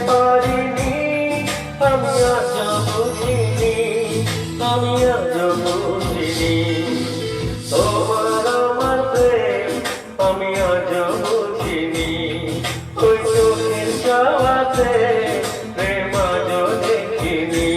পারিনি, আমি আজ বুঝিনি, আমি আজ বুঝিনি তোমার আমার প্রেম, আমি আজ বুঝিনি। ওই চোখের চাওয়াতে প্রেম আজ দেখিনি।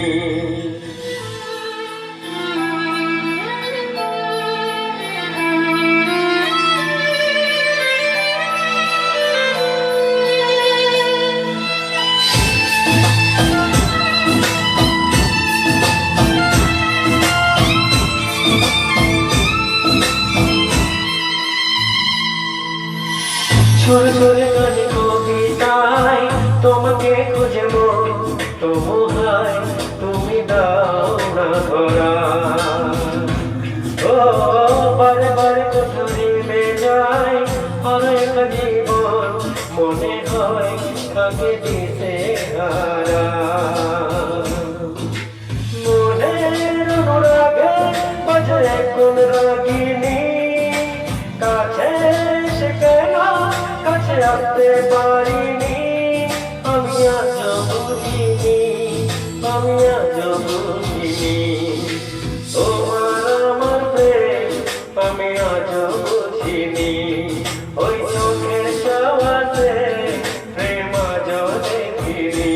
সুর সুরে গানে কবিতায় তোমাকে খুঁজে মন, তবু হায় তুমি দাও না ধরা। ও বারে বারে কোথাও রেমে যায় আর একটা জীবন, মনে হয় তাকে দিতে হারা। মনের অনুরাগে বাজে কোন রাগিনী, কাছে সে কেন কাছে আসতে পারিনি, আমি আজ বুঝিনি, আমি আজ বুঝিনি তোমার আমার প্রেম, আমি আজ বুঝিনি। ওই চোখের চাওয়াতে প্রেম আজ দেখিনি।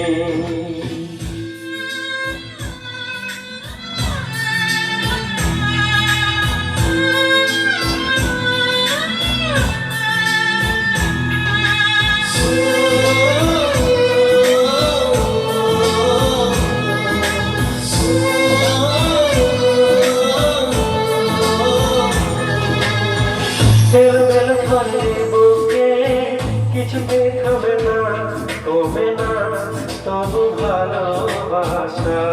এলোমেলো ঘরে বুকে কিছু দেখাবে না, কমে না তবু ভালোবাসা।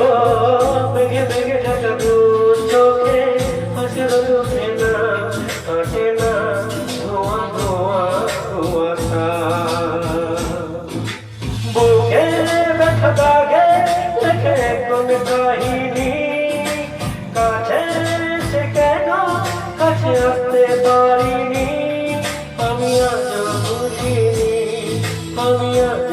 ও মেঘে মেঘে ঢাকা দু চোখে হাসির ওঠে না, কাটে না ধোঁয়া ধোঁয়া কুয়াশা। বুকে ব্যথা দাগে লেখে কোন কাহিনী, কাছে সে কেন কাছে আসতে পারিনি, আমি আজ বুঝিনি, আমি আজ